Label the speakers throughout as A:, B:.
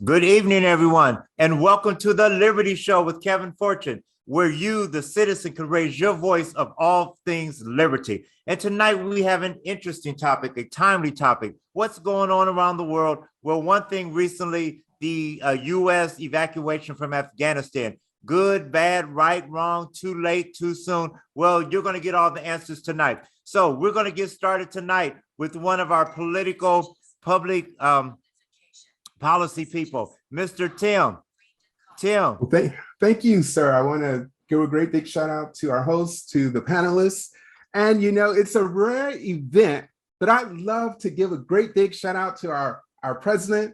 A: Good evening, everyone, and welcome to the Liberty Show with Kevin Fortune, where you, the citizen, can raise your voice of all things liberty. And tonight we have an interesting topic, a timely topic. What's going on around the world? Well, one thing recently, the U.S. evacuation from Afghanistan. Good, bad, right, wrong, too late, too soon. Well, you're going to get all the answers tonight. So we're going to get started tonight with one of our political public policy people, Mr. Tim. Tim.
B: Well, thank you, sir. I want to give a great big shout out to our hosts, to the panelists. And, it's a rare event, but I'd love to give a great big shout out to our president,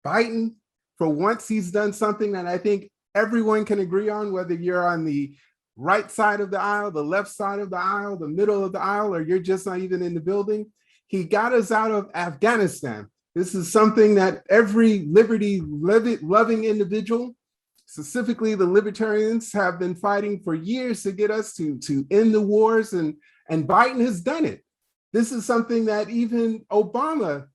B: Biden. For once, he's done something that I think everyone can agree on, whether you're on the right side of the aisle, the left side of the aisle, the middle of the aisle, or you're just not even in the building. He got us out of Afghanistan. This is something that every liberty-loving individual, specifically the libertarians, have been fighting for years to get us to end the wars, and Biden has done it. This is something that even Obama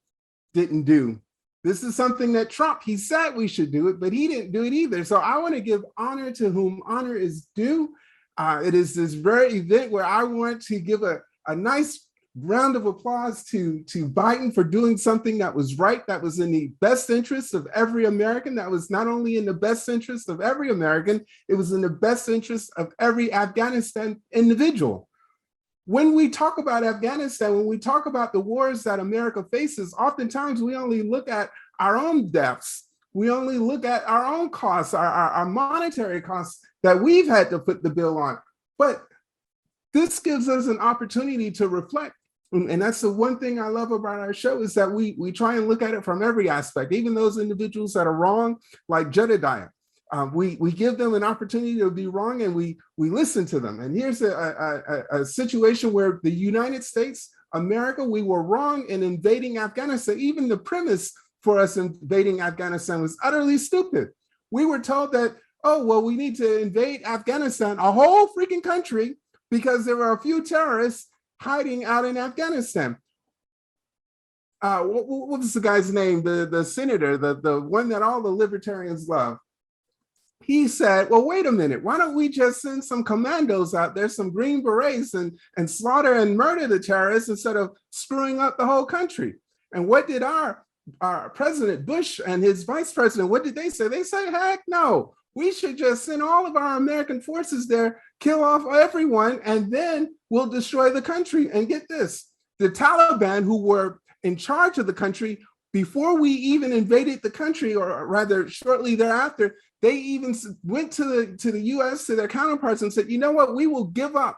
B: didn't do. This is something that Trump, he said we should do it, but he didn't do it either. So I want to give honor to whom honor is due. It is this rare event where I want to give a nice round of applause to Biden for doing something that was right, that was in the best interest of every American, that was not only in the best interest of every American, it was in the best interest of every Afghanistan individual. When we talk about Afghanistan, when we talk about the wars that America faces, oftentimes we only look at our own deaths. We only look at our own costs, our monetary costs that we've had to put the bill on. But this gives us an opportunity to reflect. And that's the one thing I love about our show, is that we try and look at it from every aspect, even those individuals that are wrong, like Jedediah. We give them an opportunity to be wrong, and we listen to them. And here's a situation where the United States, America, we were wrong in invading Afghanistan. Even the premise for us invading Afghanistan was utterly stupid. We were told that, oh, well, we need to invade Afghanistan, a whole freaking country, because there were a few terrorists hiding out in Afghanistan. What was the guy's name? The senator, the one that all the libertarians love. He said, well, wait a minute, why don't we just send some commandos out there, some Green Berets, and slaughter and murder the terrorists instead of screwing up the whole country? And what did our President Bush and his vice president, what did they say? They say, heck no, we should just send all of our American forces there, kill off everyone, and then we'll destroy the country. And get this, the Taliban, who were in charge of the country before we even invaded the country, or rather shortly thereafter, they even went to the US, to their counterparts, and said, you know what, we will give up.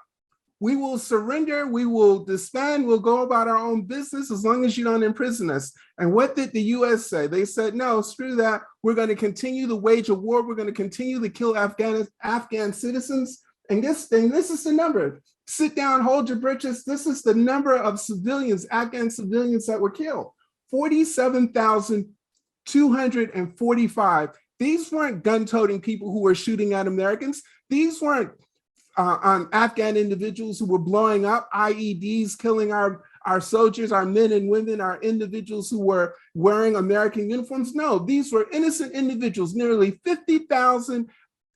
B: We will surrender, we will disband, we'll go about our own business as long as you don't imprison us. And what did the US say? They said, no, screw that. We're going to continue to wage a war. We're going to continue to kill Afghan citizens. And this is the number. Sit down, hold your britches. This is the number of civilians, Afghan civilians that were killed. 47,245. These weren't gun-toting people who were shooting at Americans. These weren't Afghan individuals who were blowing up IEDs, killing our soldiers, our men and women, our individuals who were wearing American uniforms. No, these were innocent individuals. Nearly 50,000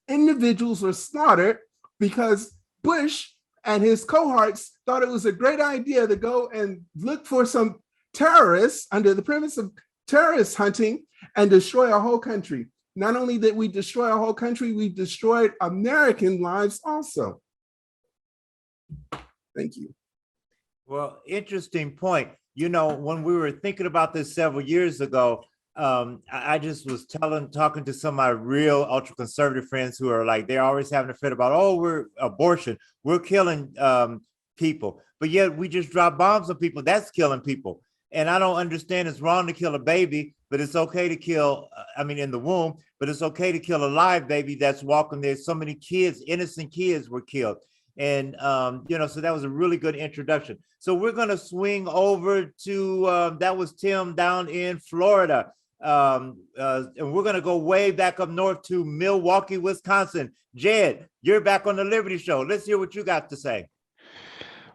B: individuals were slaughtered because Bush and his cohorts thought it was a great idea to go and look for some terrorists under the premise of terrorist hunting and destroy a whole country. Not only did we destroy a whole country, we destroyed American lives also. Thank you.
A: Well, interesting point. When we were thinking about this several years ago, I just was talking to some of my real ultra conservative friends who are like, they're always having a fit about, oh, we're abortion, we're killing people, but yet we just drop bombs on people. That's killing people. And I don't understand. It's wrong to kill a baby, but it's okay to kill, in the womb, but it's okay to kill a live baby that's walking there. So many kids, innocent kids were killed. And, so that was a really good introduction. So we're going to swing over to, that was Tim down in Florida. And we're going to go way back up north to Milwaukee, Wisconsin. Jed, you're back on the Liberty Show. Let's hear what you got to say.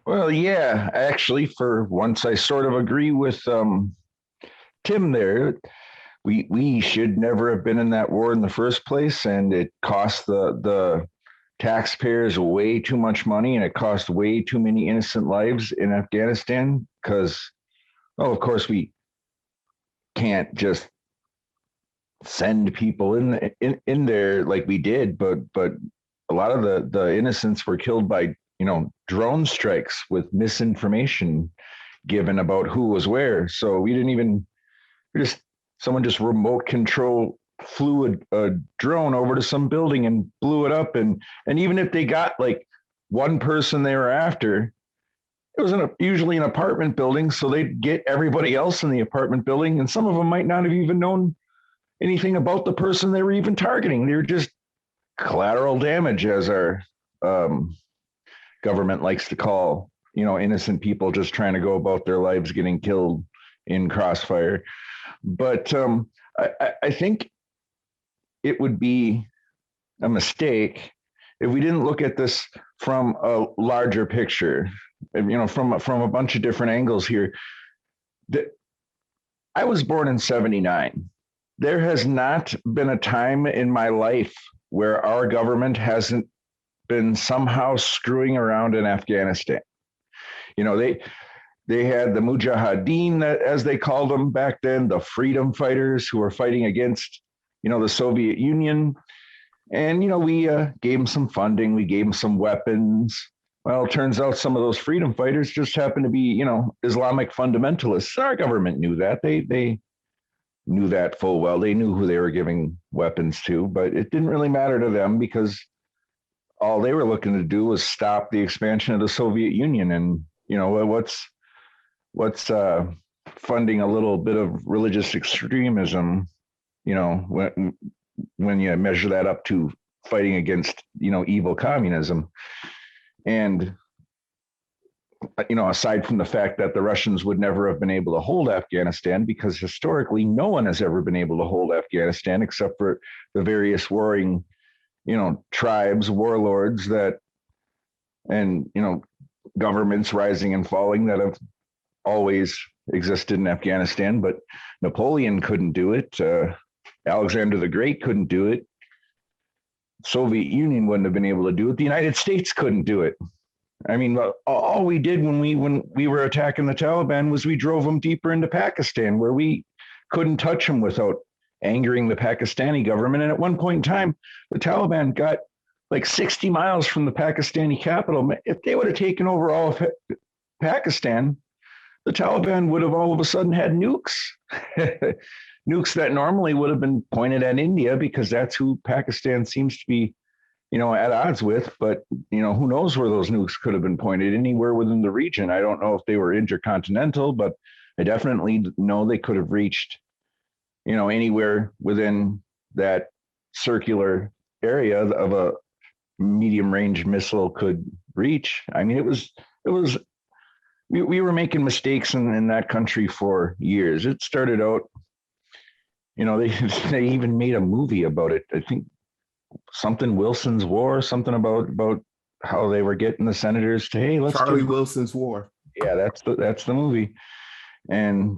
C: Well, yeah, actually, for once, I sort of agree with Tim there. we should never have been in that war in the first place, and it cost the taxpayers way too much money, and it cost way too many innocent lives in Afghanistan because, well, of course, we can't just send people in there like we did, but a lot of the innocents were killed by drone strikes with misinformation given about who was where. So we didn't even just someone just remote control flew a drone over to some building and blew it up, and even if they got like one person they were after, it was usually an apartment building, so they'd get everybody else in the apartment building, and some of them might not have even known anything about the person they were even targeting. They were just collateral damage, as our government likes to call innocent people just trying to go about their lives getting killed in crossfire. But I think it would be a mistake if we didn't look at this from a larger picture, from a bunch of different angles here. I was born in 79. There has not been a time in my life where our government hasn't been somehow screwing around in Afghanistan. They had the Mujahideen, as they called them back then, the freedom fighters who were fighting against, the Soviet Union. And, we gave them some funding, we gave them some weapons. Well, it turns out some of those freedom fighters just happened to be, Islamic fundamentalists. Our government knew that. They knew that full well. They knew who they were giving weapons to, but it didn't really matter to them because all they were looking to do was stop the expansion of the Soviet Union. And, what's funding a little bit of religious extremism, when you measure that up to fighting against, evil communism. And, aside from the fact that the Russians would never have been able to hold Afghanistan, because historically no one has ever been able to hold Afghanistan except for the various warring, tribes, warlords and governments rising and falling that have always existed in Afghanistan. But Napoleon couldn't do it. Alexander the Great couldn't do it. Soviet Union wouldn't have been able to do it. The United States couldn't do it. I mean, all we did when we were attacking the Taliban was we drove them deeper into Pakistan, where we couldn't touch them without angering the Pakistani government. And at one point in time, the Taliban got like 60 miles from the Pakistani capital. If they would have taken over all of Pakistan, the Taliban would have all of a sudden had nukes, nukes that normally would have been pointed at India because that's who Pakistan seems to be, at odds with. But, who knows where those nukes could have been pointed anywhere within the region. I don't know if they were intercontinental, but I definitely know they could have reached, anywhere within that circular area of a medium range missile could reach. I mean, we were making mistakes in that country for years. It started out, they even made a movie about it. I think something Wilson's War, something about how they were getting the senators to, hey, let's
B: Charlie Wilson's War.
C: Yeah, that's the movie. And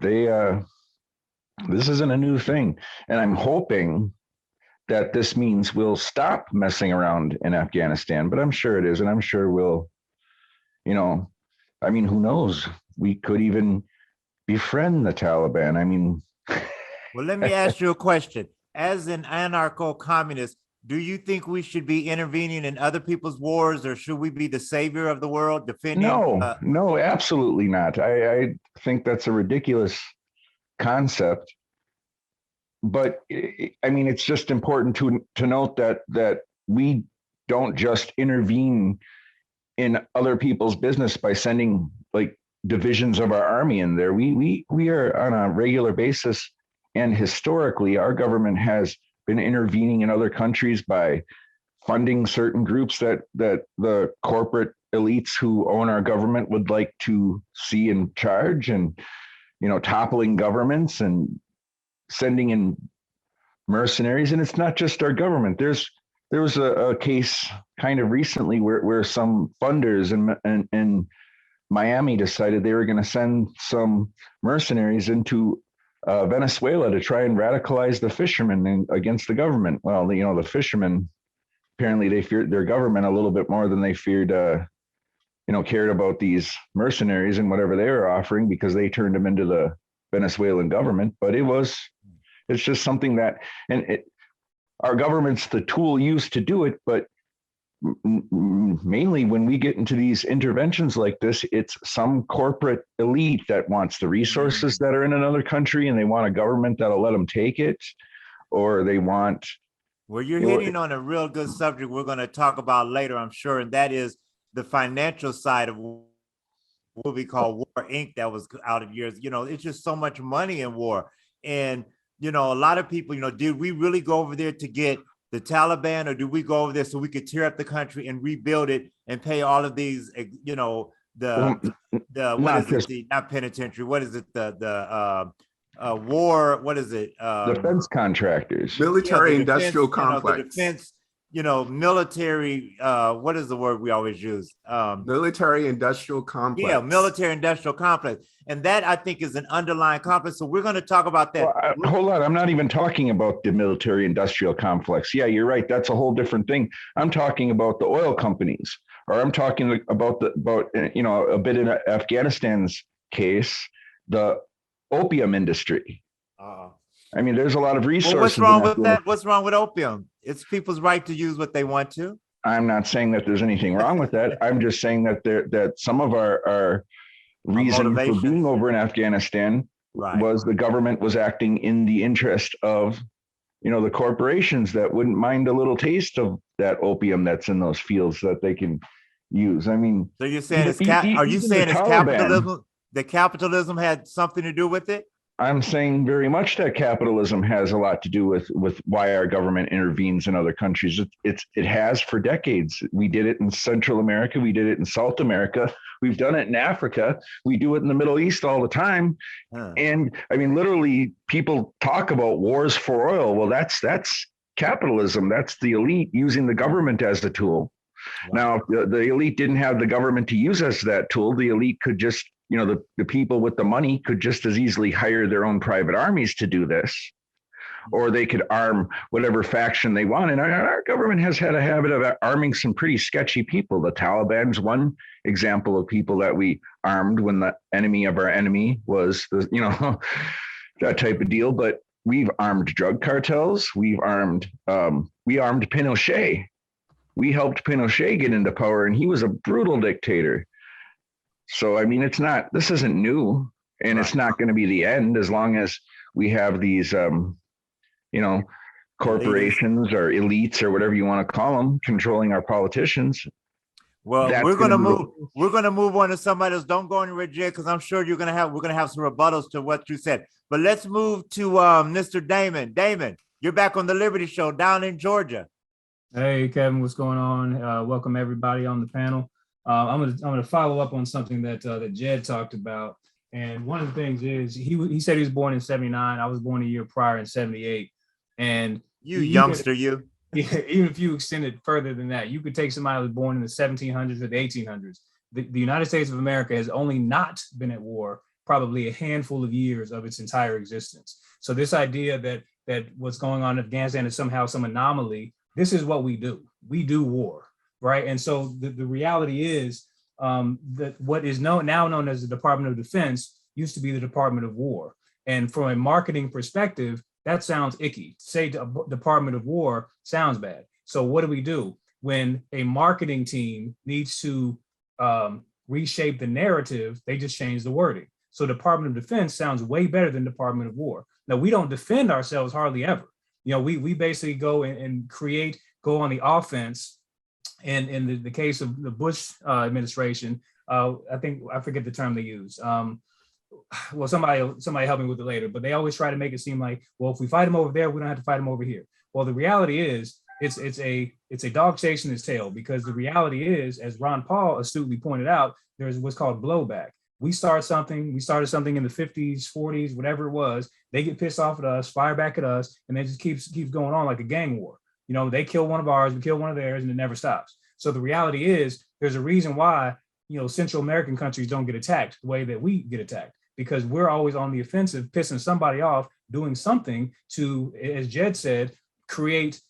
C: this isn't a new thing. And I'm hoping that this means we'll stop messing around in Afghanistan, but I'm sure it is. And I'm sure we'll, who knows? We could even befriend the Taliban.
A: Well, let me ask you a question. As an anarcho-communist, do you think we should be intervening in other people's wars, or should we be the savior of the world defending?
C: No, absolutely not. I think that's a ridiculous concept. But it's just important to note that we don't just intervene in other people's business by sending like divisions of our army in there. We are on a regular basis, and historically, our government has been intervening in other countries by funding certain groups that the corporate elites who own our government would like to see in charge, and toppling governments and sending in mercenaries. And it's not just our government. There was a case kind of recently where some funders in Miami decided they were going to send some mercenaries into Venezuela to try and radicalize the fishermen against the government. Well, the fishermen, apparently they feared their government a little bit more than they feared, cared about these mercenaries and whatever they were offering, because they turned them into the Venezuelan government. But it's just something that, our government's the tool used to do it, but mainly when we get into these interventions like this, it's some corporate elite that wants the resources that are in another country, and they want a government that'll let them take it, or they want.
A: Well, you're hitting on a real good subject we're going to talk about later, I'm sure, and that is the financial side of what we call War Inc. that was out of years. It's just so much money in war. And, a lot of people, did we really go over there to get the Taliban, or do we go over there so we could tear up the country and rebuild it and pay all of these, not penitentiary, what is it? The war, what is it?
C: Defense contractors.
B: Military industrial
A: defense,
B: complex.
A: The defense, military, what is the word we always use?
B: Military industrial complex.
A: Yeah, military industrial complex. And that, I think, is an underlying complex. So we're going to talk about that.
C: Well, hold on. I'm not even talking about the military industrial complex. Yeah, you're right. That's a whole different thing. I'm talking about the oil companies, or I'm talking about a bit in Afghanistan's case, the opium industry. I mean, there's a lot of resources.
A: Well, what's wrong with that? What's wrong with opium? It's people's right to use what they want to.
C: I'm not saying that there's anything wrong with that. I'm just saying that some of our reason for being over in Afghanistan was the government was acting in the interest of, the corporations that wouldn't mind a little taste of that opium that's in those fields that they can use. I mean,
A: so you're saying are you saying it's capitalism? The capitalism had something to do with it?
C: I'm saying very much that capitalism has a lot to do with why our government intervenes in other countries. It has for decades. We did it in Central America. We did it in South America. We've done it in Africa. We do it in the Middle East all the time. And I mean, literally, people talk about wars for oil. Well, that's capitalism. That's the elite using the government as a tool. Wow. Now, the elite didn't have the government to use as that tool. The elite could just, the people with the money could just as easily hire their own private armies to do this, or they could arm whatever faction they want. And our government has had a habit of arming some pretty sketchy people. The Taliban's one example of people that we armed when the enemy of our enemy was, that type of deal. But we've armed drug cartels. We armed Pinochet. We helped Pinochet get into power, and he was a brutal dictator. So, I mean, this isn't new, and it's not going to be the end as long as we have these, corporations or elites or whatever you want to call them controlling our politicians.
A: Well, we're going to move on to somebody else. Don't go anywhere, Jay, because I'm sure we're going to have some rebuttals to what you said. But let's move to Mr. Damon. Damon, you're back on the Liberty Show down in Georgia.
D: Hey, Kevin, what's going on? Welcome everybody on the panel. I'm gonna follow up on something that Jed talked about, and one of the things is he said he was born in '79. I was born a year prior in '78, and even if you extend it further than that, you could take somebody who was born in the 1700s or the 1800s. The United States of America has only not been at war probably a handful of years of its entire existence. So this idea that what's going on in Afghanistan is somehow some anomaly. This is what we do. We do war. Right. And so the reality is that what is now known as the Department of Defense used to be the Department of War. And from a marketing perspective, that sounds icky. Say Department of War sounds bad. So what do? When a marketing team needs to reshape the narrative, they just change the wording. So Department of Defense sounds way better than Department of War. Now, we don't defend ourselves hardly ever. We basically go and go on the offense. And in the case of the Bush administration, I forget the term they use. Well, somebody help me with it later, but they always try to make it seem like, well, if we fight them over there, we don't have to fight them over here. Well, the reality is it's a dog chasing its tail, because the reality is, as Ron Paul astutely pointed out, there's what's called blowback. We started something in the 50s, 40s, whatever it was. They get pissed off at us, fire back at us, and it just keeps going on like a gang war. They kill one of ours, we kill one of theirs, and it never stops. So the reality is, there's a reason why, Central American countries don't get attacked the way that we get attacked. because we're always on the offensive, pissing somebody off, doing something to, as Jed said, create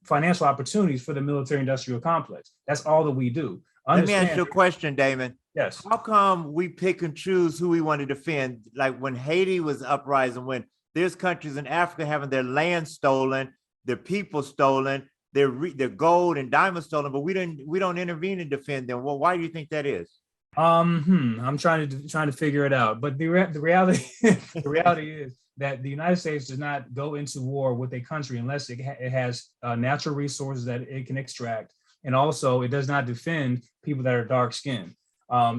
D: financial opportunities for the military industrial complex. That's all that we do.
A: Let me ask you a question, Damon.
D: Yes.
A: How come we pick and choose who we want to defend? Like when Haiti was uprising, when there's countries in Africa having their land stolen, their people stolen, their gold and diamonds stolen, but we don't intervene and defend them. Well, why do you think that is?
D: I'm trying to figure it out. But the reality the reality is that the United States does not go into war with a country unless it has natural resources that it can extract, and also it does not defend people that are dark skinned.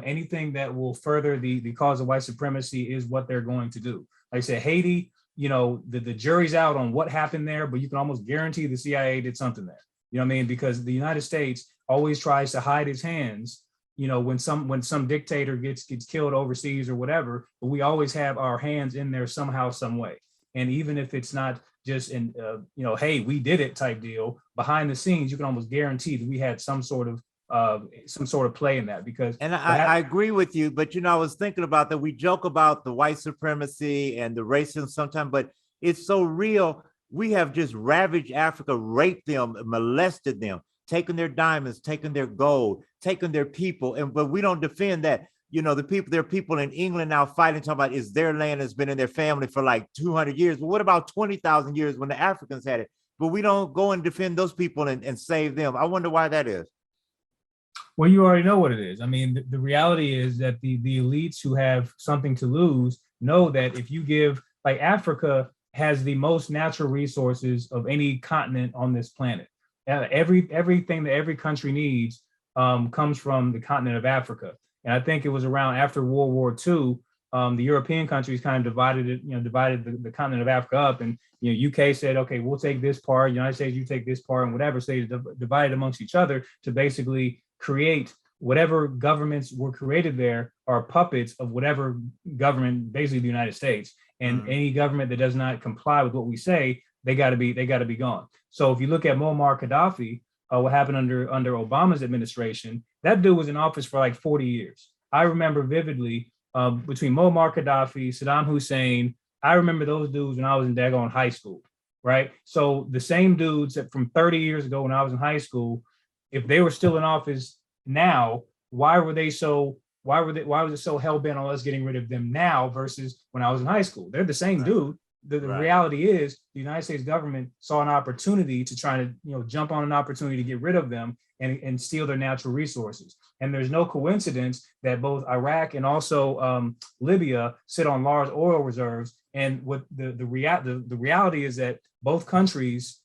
D: Anything that will further the cause of white supremacy is what they're going to do. Like I said, Haiti, the jury's out on what happened there, but you can almost guarantee the CIA did something there. You know what I mean? Because the United States always tries to hide its hands, when some dictator gets killed overseas or whatever, but we always have our hands in there somehow, some way. And even if it's not just in, hey, we did it type deal, behind the scenes, you can almost guarantee that we had some sort of play in that. Because
A: I agree with you, but I was thinking about that. We joke about the white supremacy and the racism sometimes, but it's so real. We have just ravaged Africa, raped them, molested them, taken their diamonds, taken their gold, taken their people, but we don't defend that. There are people in England now fighting, talking about it's their land, has been in their family for like 200 years. But what about 20,000 years when the Africans had it? But we don't go and defend those people and save them. I wonder why that is.
D: Well, you already know what it is. I mean, the reality is that the elites who have something to lose know that if you give, like, Africa has the most natural resources of any continent on this planet. Everything that every country needs comes from the continent of Africa. And I think it was around after World War II, the European countries kind of divided the continent of Africa up. And UK said, okay, we'll take this part. United States, you take this part, and whatever. So they divided amongst each other to basically create whatever governments were created there are puppets of whatever government, basically the United States. And any government that does not comply with what we say, they got to be gone. So if you look at Muammar Gaddafi, what happened under Obama's administration, that dude was in office for like 40 years. I remember vividly between Muammar Gaddafi, Saddam Hussein, I remember those dudes when I was in daggone high school, right? So the same dudes that from 30 years ago when I was in high school, if they were still in office now, why was it so hell bent on us getting rid of them now versus when I was in high school? They're the same dude. The reality is the United States government saw an opportunity to try to, jump on an opportunity to get rid of them and steal their natural resources. And there's no coincidence that both Iraq and also Libya sit on large oil reserves. And what the reality is that both countries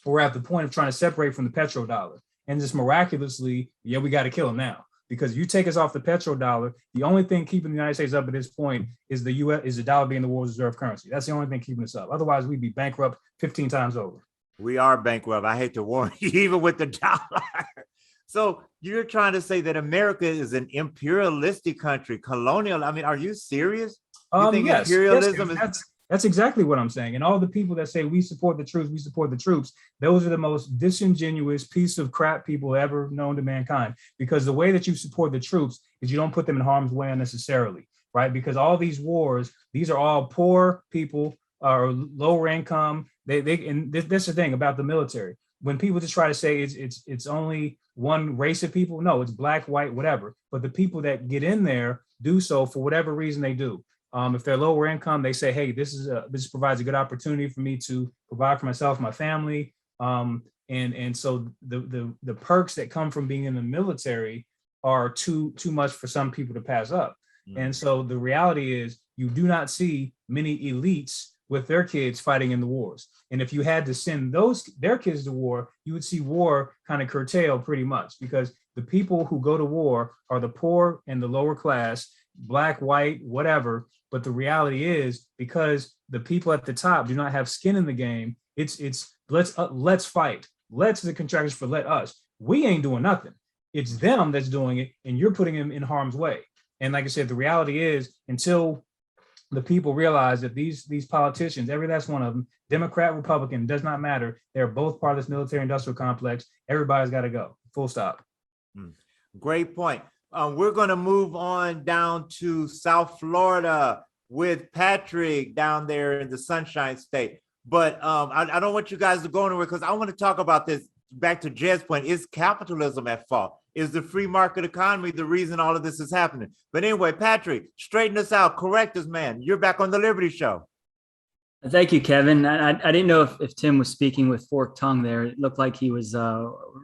D: were at the point of trying to separate from the petrodollar. And just miraculously, we got to kill them now. Because you take us off the petrodollar, the only thing keeping the United States up at this point is the dollar being the world's reserve currency. That's the only thing keeping us up. Otherwise, we'd be bankrupt 15 times over.
A: We are bankrupt. I hate to warn you, even with the dollar. So you're trying to say that America is an imperialistic country, colonial. I mean, are you serious? You think
D: yes,
A: imperialism
D: is... That's exactly what I'm saying. And all the people that say we support the troops, those are the most disingenuous piece of crap people ever known to mankind. Because the way that you support the troops is you don't put them in harm's way unnecessarily, right? Because all these wars, these are all poor people or lower income. And that's the thing about the military. When people just try to say it's only one race of people, no, it's black, white, whatever. But the people that get in there do so for whatever reason they do. If they're lower income, they say, hey, this provides a good opportunity for me to provide for myself, my family. And so the perks that come from being in the military are too much for some people to pass up. And so the reality is you do not see many elites with their kids fighting in the wars. And if you had to send their kids to war, you would see war kind of curtail pretty much, because the people who go to war are the poor and the lower class, black, white, whatever. But the reality is, because the people at the top do not have skin in the game, it's let's fight. Let's the contractors for let us. We ain't doing nothing. It's them that's doing it, and you're putting them in harm's way. And like I said, the reality is, until the people realize that these politicians, every last one of them, Democrat, Republican, does not matter. They're both part of this military industrial complex. Everybody's got to go. Full stop.
A: Great point. We're going to move on down to South Florida with Patrick down there in the Sunshine State. But I don't want you guys to go anywhere because I want to talk about this. Back to Jed's point, is capitalism at fault? Is the free market economy the reason all of this is happening? But anyway, Patrick, straighten us out. Correct us, man. You're back on the Liberty Show.
E: Thank you, Kevin. I didn't know if Tim was speaking with forked tongue there. It looked like he was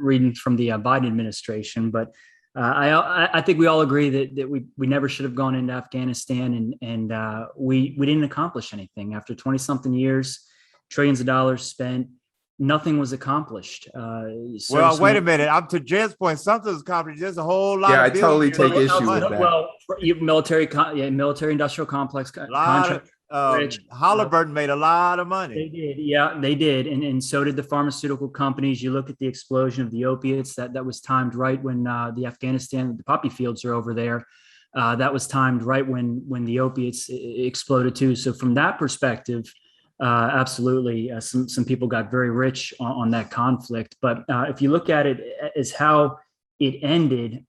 E: reading from the Biden administration. But I think we all agree that we never should have gone into Afghanistan, and we didn't accomplish anything. After 20-something years, trillions of dollars spent, nothing was accomplished.
A: Well, wait a minute. I'm to Jed's point. Something was accomplished. There's a whole lot.
B: Yeah,
A: of
B: I totally take issue with that.
E: Well, military industrial complex contract.
A: Halliburton made a lot of money.
E: They did, yeah, they did, and so did the pharmaceutical companies. You look at the explosion of the opiates. That was timed right when the Afghanistan, the poppy fields are over there. That was timed right when the opiates exploded too. So from that perspective, absolutely, some people got very rich on that conflict. But if you look at it as how it ended,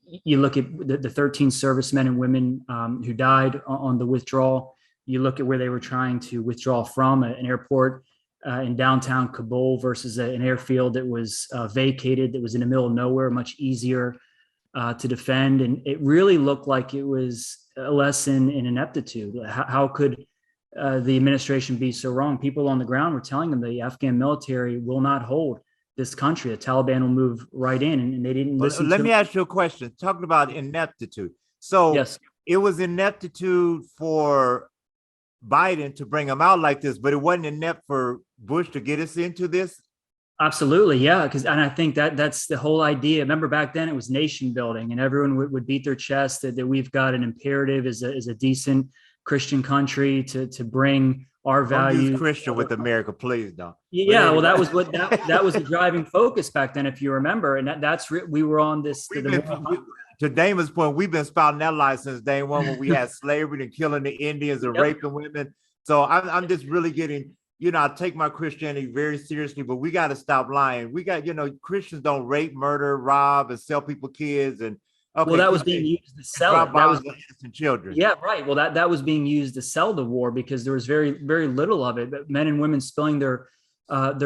E: you look at the 13 servicemen and women who died on the withdrawal. You look at where they were trying to withdraw from, an airport in downtown Kabul versus an airfield that was vacated, that was in the middle of nowhere, much easier to defend. And it really looked like it was a lesson in ineptitude. How could the administration be so wrong? People on the ground were telling them the Afghan military will not hold this country. The Taliban will move right in, and they didn't listen.
A: Let me ask you a question. Talking about ineptitude. So
E: yes,
A: it was ineptitude for Biden to bring them out like this, but it wasn't inept for Bush to get us into this.
E: Absolutely, yeah. And I think that's the whole idea. Remember back then it was nation building, and everyone would beat their chest that we've got an imperative as a decent Christian country to bring our values.
A: Don't use Christian with America, please don't.
E: Yeah, well, that was what that was the driving focus back then, if you remember, and we were on this.
A: To Damon's point, we've been spouting that lie since day one when we had slavery and killing the Indians and raping women. So I'm just really getting, I take my Christianity very seriously, but we got to stop lying. We got, Christians don't rape, murder, rob, and sell people kids. And okay,
E: well, that was being used to sell it.
A: That was innocent children.
E: Yeah, right. Well, that was being used to sell the war because there was very, very little of it. But men and women spilling their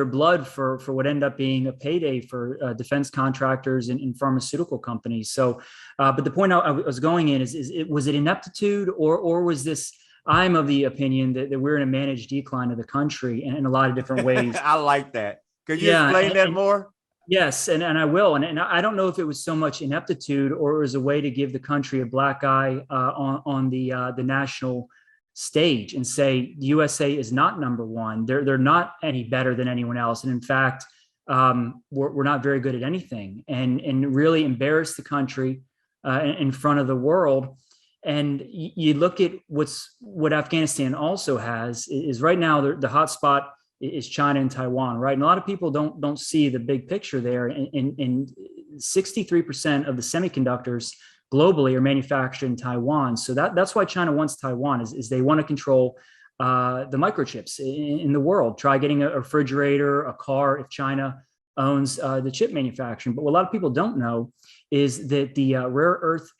E: blood for what ended up being a payday for defense contractors and pharmaceutical companies. So, but the point I was going in is was it ineptitude or was this? I'm of the opinion that we're in a managed decline of the country in a lot of different ways.
A: I like that. Could you explain that more?
E: Yes, and I will. And I don't know if it was so much ineptitude or it was a way to give the country a black eye on the national stage and say the USA is not number one. They're not any better than anyone else. And in fact, we're not very good at anything and really embarrass the country in front of the world. And you look at what Afghanistan also has is right now the hot spot is China and Taiwan, right? And a lot of people don't see the big picture there. And 63% of the semiconductors globally are manufactured in Taiwan. So that's why China wants Taiwan is they want to control the microchips in the world. Try getting a refrigerator, a car, if China owns the chip manufacturing. But what a lot of people don't know is that the rare earth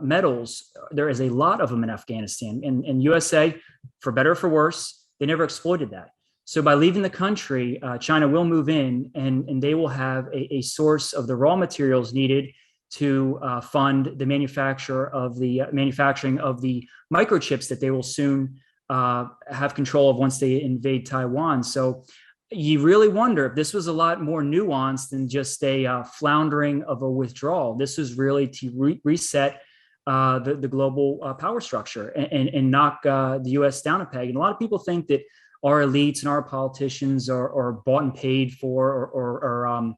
E: metals, there is a lot of them in Afghanistan and USA, for better or for worse, they never exploited that. So by leaving the country, China will move in and they will have a source of the raw materials needed to fund the manufacturing of the microchips that they will soon have control of once they invade Taiwan. So you really wonder if this was a lot more nuanced than just a floundering of a withdrawal. This was really to reset the global power structure and knock the U.S. down a peg. And a lot of people think that our elites and our politicians are bought and paid for or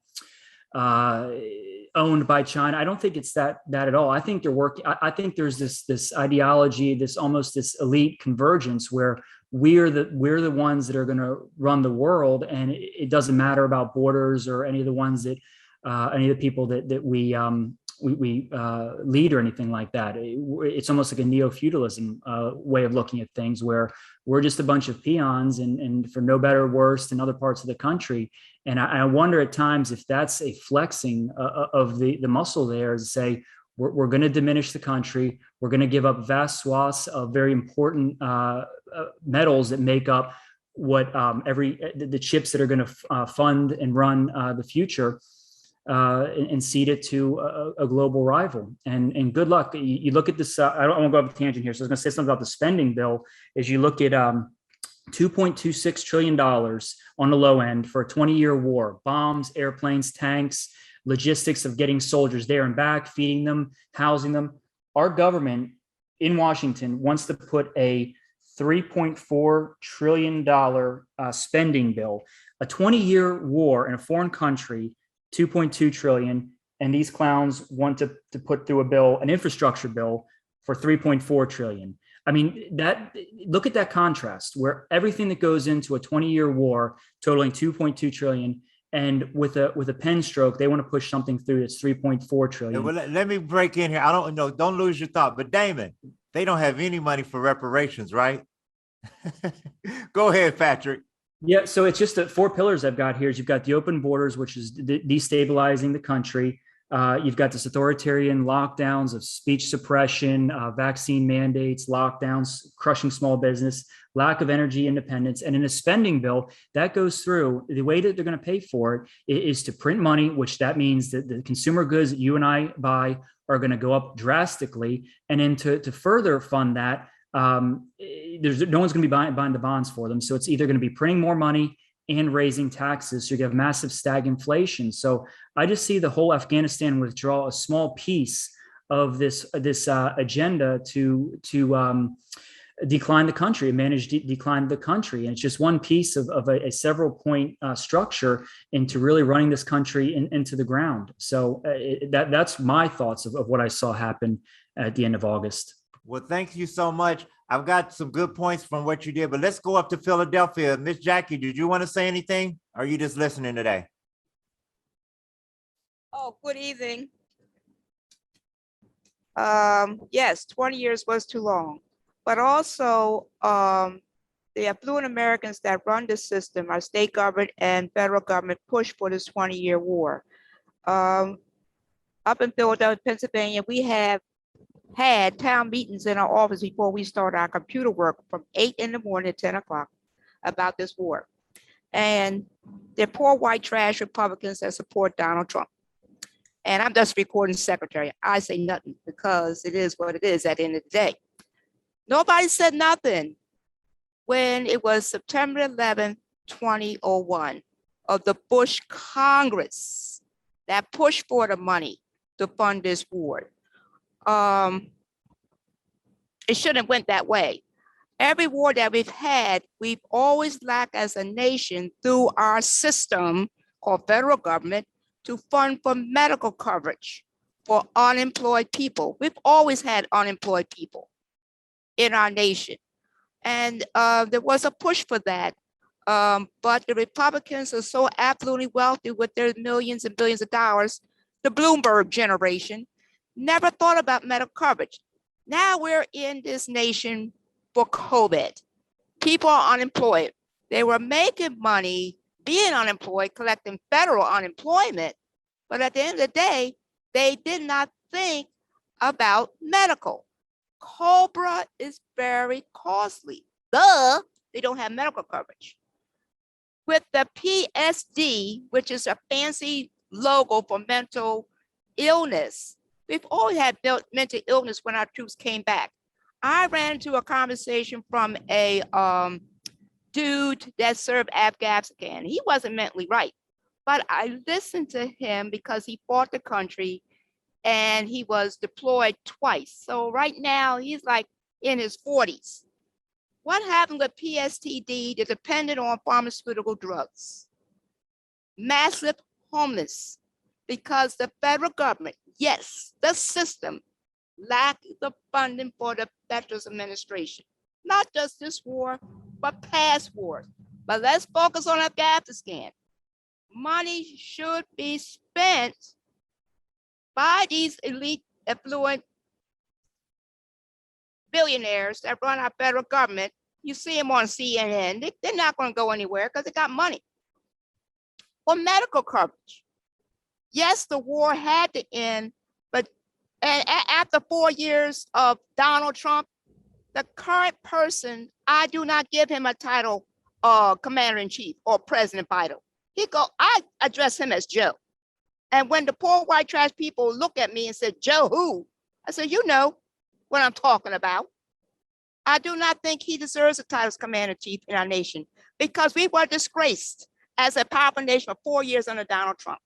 E: owned by China. I don't think it's that at all. I think they're working. I think there's this ideology, this elite convergence where we're the ones that are going to run the world, and it doesn't matter about borders or any of the ones that any of the people that we lead or anything like that. It's almost like a neo-feudalism way of looking at things where we're just a bunch of peons and for no better or worse than other parts of the country. And I wonder at times if that's a flexing of the muscle there to say, we're going to diminish the country. We're going to give up vast swaths of very important metals that make up what the chips that are going to fund and run the future, and cede it to a global rival. And good luck. You look at this. I don't want to go off a tangent here. So I was going to say something about the spending bill. As you look at $2.26 trillion on the low end for a 20-year war, bombs, airplanes, tanks, logistics of getting soldiers there and back, feeding them, housing them. Our government in Washington wants to put a $3.4 trillion spending bill, a 20-year war in a foreign country, 2.2 trillion. And these clowns want to put through a bill, an infrastructure bill for 3.4 trillion. I mean, look at that contrast where everything that goes into a 20-year war totaling 2.2 trillion, and with a pen stroke, they want to push something through that's 3.4 trillion.
A: Well, let me break in here. I don't know. Don't lose your thought. But Damon, they don't have any money for reparations, right? Go ahead, Patrick.
E: Yeah, so it's just the four pillars I've got here. Is you've got the open borders, which is destabilizing the country. You've got this authoritarian lockdowns of speech suppression, vaccine mandates, lockdowns, crushing small business, lack of energy independence. And in a spending bill that goes through, the way that they're going to pay for it is to print money, which that means that the consumer goods that you and I buy are going to go up drastically. And then to further fund that, no one's going to be buying the bonds for them. So it's either going to be printing more money and raising taxes. So you have massive stagflation. So I just see the whole Afghanistan withdrawal a small piece of this agenda to decline the country, manage decline the country. And it's just one piece of a several point structure into really running this country into the ground. So that's my thoughts of what I saw happen at the end of August.
A: Well, thank you so much. I've got some good points from what you did, but let's go up to Philadelphia. Miss Jackie, did you want to say anything? Or are you just listening today?
F: Oh, good evening. Yes, 20 years was too long, but also the affluent Americans that run the system, our state government and federal government, push for this 20-year war. Up in Philadelphia, Pennsylvania, we have had town meetings in our office before we start our computer work from 8 in the morning to 10 o'clock about this war. And they're poor white trash Republicans that support Donald Trump. And I'm just recording secretary. I say nothing because it is what it is at the end of the day. Nobody said nothing when it was September 11, 2001 of the Bush Congress that pushed for the money to fund this war. It shouldn't have went that way. Every war that we've had, we've always lacked as a nation through our system called federal government to fund for medical coverage for unemployed people. We've always had unemployed people in our nation. And there was a push for that. But the Republicans are so affluently wealthy with their millions and billions of dollars, the Bloomberg generation, never thought about medical coverage. Now we're in this nation for COVID. People are unemployed. They were making money being unemployed, collecting federal unemployment. But at the end of the day, they did not think about medical. Cobra is very costly. They don't have medical coverage. With the PSD, which is a fancy logo for mental illness, we've always had mental illness when our troops came back. I ran into a conversation from a dude that served Afghanistan. He wasn't mentally right, but I listened to him because he fought the country and he was deployed twice. So right now he's like in his 40s. What happened with PSTD? They're dependent on pharmaceutical drugs. Massive homeless because the federal government, yes, the system lacked the funding for the Veterans Administration. Not just this war, but past wars. But let's focus on Afghanistan. Money should be spent by these elite, affluent billionaires that run our federal government. You see them on CNN. They're not going to go anywhere because they got money. For medical coverage. Yes, the war had to end, but And after 4 years of Donald Trump, the current person, I do not give him a title, commander-in-chief or President Biden. I address him as Joe. And when the poor white trash people look at me and said, Joe who? I said, you know what I'm talking about. I do not think he deserves a title as commander-in-chief in our nation because we were disgraced as a powerful nation for 4 years under Donald Trump.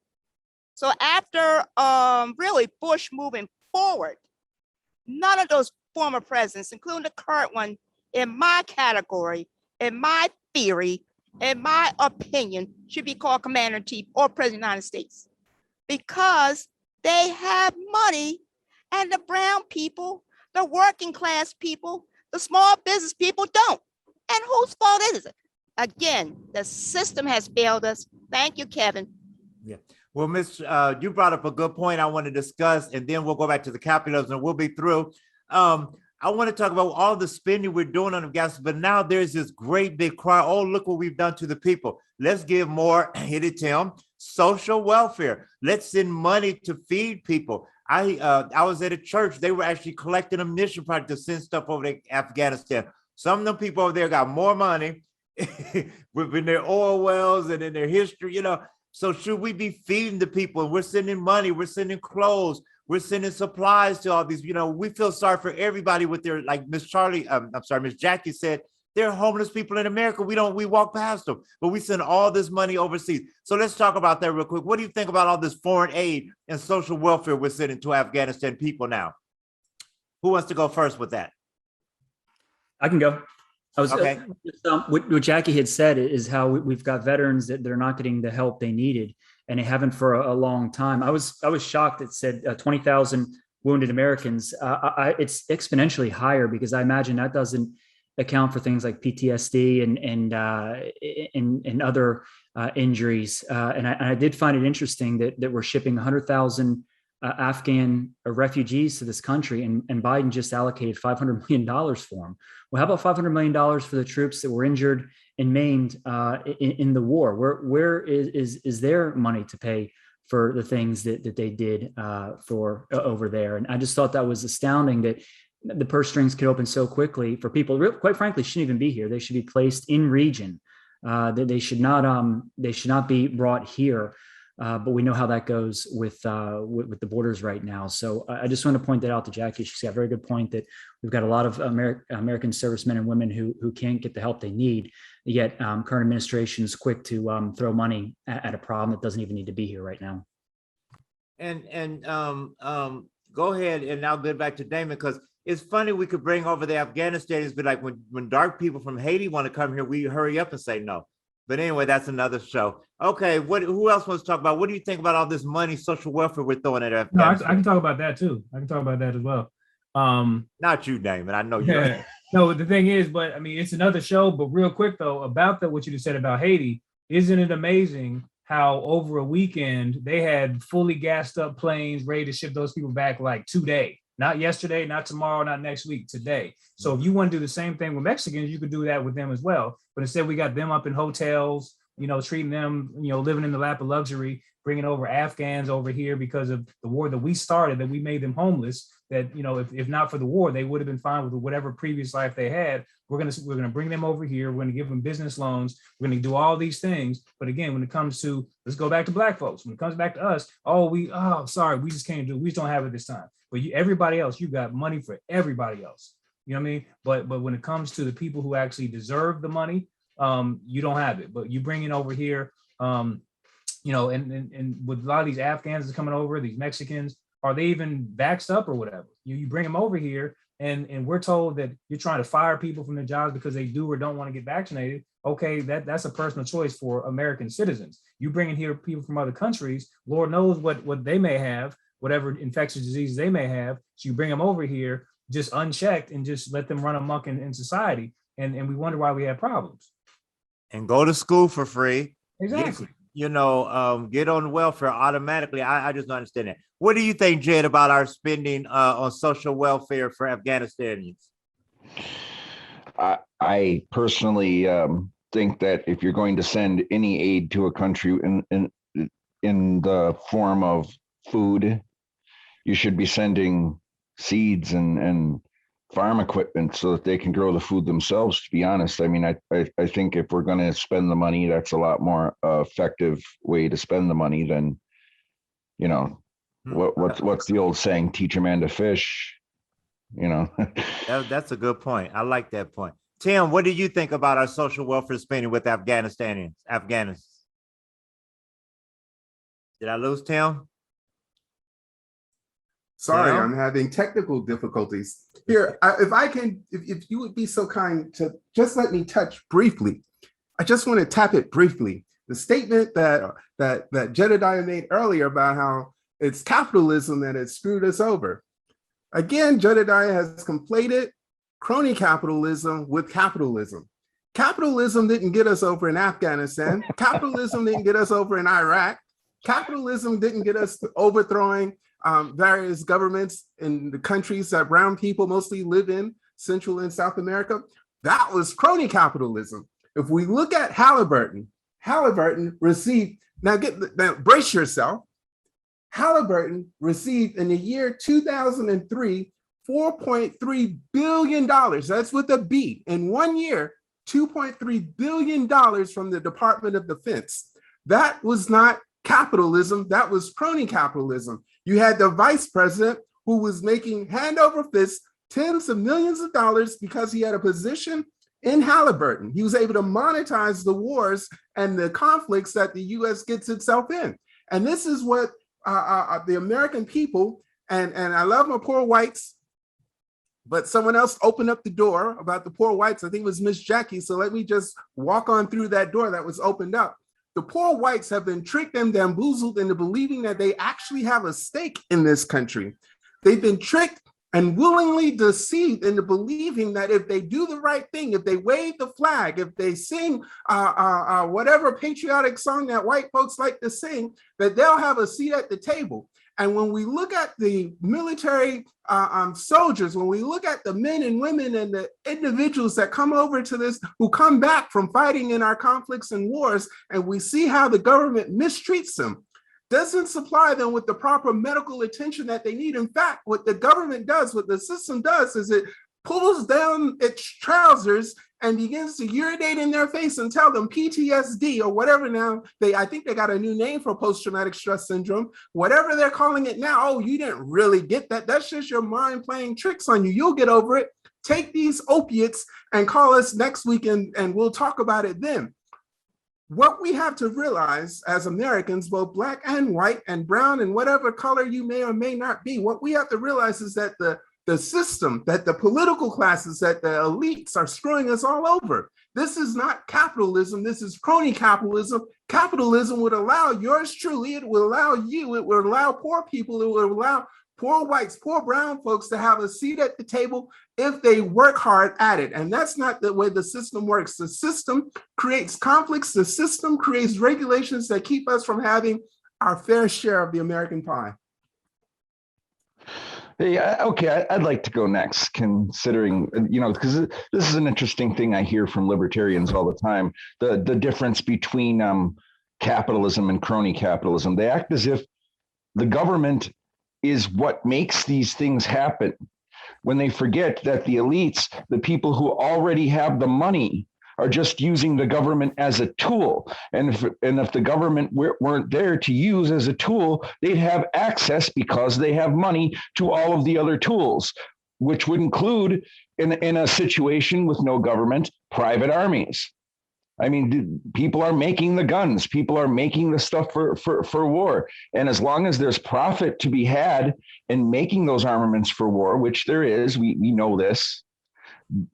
F: So after really Bush moving forward, none of those former presidents, including the current one, in my category, in my theory, in my opinion, should be called commander-in-chief or president of the United States because they have money and the brown people, the working class people, the small business people don't. And whose fault is it? Again, the system has failed us. Thank you, Kevin.
A: Yeah. Well, Miss, you brought up a good point I want to discuss, and then we'll go back to the capitalism and we'll be through. I want to talk about all the spending we're doing on Afghanistan, but now there's this great big cry, oh, look what we've done to the people. Let's give more, hit it, Tim, social welfare. Let's send money to feed people. I was at a church. They were actually collecting a mission project to send stuff over to Afghanistan. Some of them people over there got more money within their oil wells and in their history, you know. So should we be feeding the people? We're sending money, we're sending clothes, we're sending supplies to all these, you know, we feel sorry for everybody with their, like Miss Jackie said, there are homeless people in America. We walk past them, but we send all this money overseas. So let's talk about that real quick. What do you think about all this foreign aid and social welfare we're sending to Afghanistan people now? Who wants to go first with that?
E: I can go.
A: Okay.
E: What Jackie had said is how we've got veterans that they're not getting the help they needed, and they haven't for a long time. I was shocked. It said 20,000 wounded Americans. It's exponentially higher because I imagine that doesn't account for things like PTSD and other injuries. And I did find it interesting that we're shipping 100,000 Afghan refugees to this country, and Biden just allocated $500 million for them. Well, how about $500 million for the troops that were injured and maimed in the war? Where is their money to pay for the things that they did for over there? And I just thought that was astounding that the purse strings could open so quickly for people who, quite frankly, shouldn't even be here. They should be placed in region. They should not be brought here. But we know how that goes with the borders right now. So I just want to point that out to Jackie. She's got a very good point that we've got a lot of American servicemen and women who can't get the help they need. Yet current administration is quick to throw money at a problem that doesn't even need to be here right now.
A: And go ahead, and I'll get back to Damon, because it's funny we could bring over the Afghanistanis, but like when dark people from Haiti want to come here, we hurry up and say no. But anyway, that's another show. Okay, who else wants to talk about? What do you think about all this money, social welfare we're throwing at Afghanistan?
D: No, I can talk about that too. I can talk about that as well.
A: Not you, Damon. I know you.
D: Yeah. No, the thing is, but I mean, it's another show. But real quick though, about what you just said about Haiti, isn't it amazing how over a weekend they had fully gassed up planes ready to ship those people back like today? Not yesterday, not tomorrow, not next week, today. So if you want to do the same thing with Mexicans, you could do that with them as well. But instead, we got them up in hotels, you know, treating them, you know, living in the lap of luxury, bringing over Afghans over here because of the war that we started, that we made them homeless. That, you know, if not for the war, they would have been fine with whatever previous life they had. We're gonna bring them over here. We're gonna give them business loans. We're gonna do all these things. But again, when it comes to, let's go back to Black folks. When it comes back to us, sorry, we just can't do it. We just don't have it this time. But everybody else, you got money for everybody else. You know what I mean? But when it comes to the people who actually deserve the money, you don't have it. But you bring it over here, you know, and with a lot of these Afghans coming over, these Mexicans, are they even vaxxed up or whatever? You bring them over here, and we're told that you're trying to fire people from their jobs because they do or don't want to get vaccinated. Okay, that's a personal choice for American citizens. You bring in here people from other countries, Lord knows what they may have, whatever infectious diseases they may have. So you bring them over here just unchecked and just let them run amok in society. And we wonder why we have problems.
A: And go to school for free.
E: Exactly.
A: Get on welfare automatically. I just don't understand that. What do you think, Jed, about our spending on social welfare for Afghanistanians?
C: I personally think that if you're going to send any aid to a country in the form of food, you should be sending seeds and farm equipment so that they can grow the food themselves, to be honest. I mean, I think if we're going to spend the money, that's a lot more effective way to spend the money than, you know, what's the old saying, teach a man to fish, you know.
A: That's a good point. I like that point. Tim, what do you think about our social welfare spending with Afghanistan? Did I lose Tim?
B: Sorry,
A: Tim?
B: I'm having technical difficulties. Here, if you would be so kind to just let me touch briefly. I just want to tap it briefly. The statement that Jedediah made earlier about how it's capitalism that has screwed us over. Again, Jedediah has conflated crony capitalism with capitalism. Capitalism didn't get us over in Afghanistan. Capitalism didn't get us over in Iraq. Capitalism didn't get us overthrowing various governments in the countries that brown people mostly live in, Central and South America. That was crony capitalism. If we look at Halliburton received, now brace yourself. Halliburton received in the year 2003, $4.3 billion. That's with a B. In 1 year, $2.3 billion from the Department of Defense. That was not capitalism, that was crony capitalism. You had the vice president who was making hand over fist tens of millions of dollars because he had a position in Halliburton. He was able to monetize the wars and the conflicts that the US gets itself in. And this is what the American people, and I love my poor whites, but someone else opened up the door about the poor whites. I think it was Miss Jackie. So let me just walk on through that door that was opened up. The poor whites have been tricked and bamboozled into believing that they actually have a stake in this country. They've been tricked and willingly deceived into believing that if they do the right thing, if they wave the flag, if they sing whatever patriotic song that white folks like to sing, that they'll have a seat at the table. And when we look at the military soldiers, when we look at the men and women and the individuals that come over to this, who come back from fighting in our conflicts and wars, and we see how the government mistreats them, doesn't supply them with the proper medical attention that they need. In fact, what the government does, what the system does, is it pulls down its trousers and begins to urinate in their face and tell them PTSD or whatever. Now, I think they got a new name for post-traumatic stress syndrome, whatever they're calling it now. Oh, you didn't really get that. That's just your mind playing tricks on you. You'll get over it. Take these opiates and call us next week and we'll talk about it then. What we have to realize as Americans, both black and white and brown and whatever color you may or may not be, what we have to realize is that the system, that the political classes, that the elites are screwing us all over. This is not capitalism. This is crony capitalism. Capitalism would allow yours truly, it will allow you, it will allow poor people, it will allow poor whites, poor brown folks to have a seat at the table if they work hard at it. And that's not the way the system works. The system creates conflicts. The system creates regulations that keep us from having our fair share of the American pie.
C: Yeah, okay, I'd like to go next, considering, because this is an interesting thing I hear from libertarians all the time, the difference between capitalism and crony capitalism. They act as if the government is what makes these things happen, when they forget that the elites, the people who already have the money, are just using the government as a tool. And if the government weren't there to use as a tool, they'd have access, because they have money, to all of the other tools, which would include, in a situation with no government, private armies. I mean, people are making the guns, people are making the stuff for war. And as long as there's profit to be had in making those armaments for war, which there is, we know this,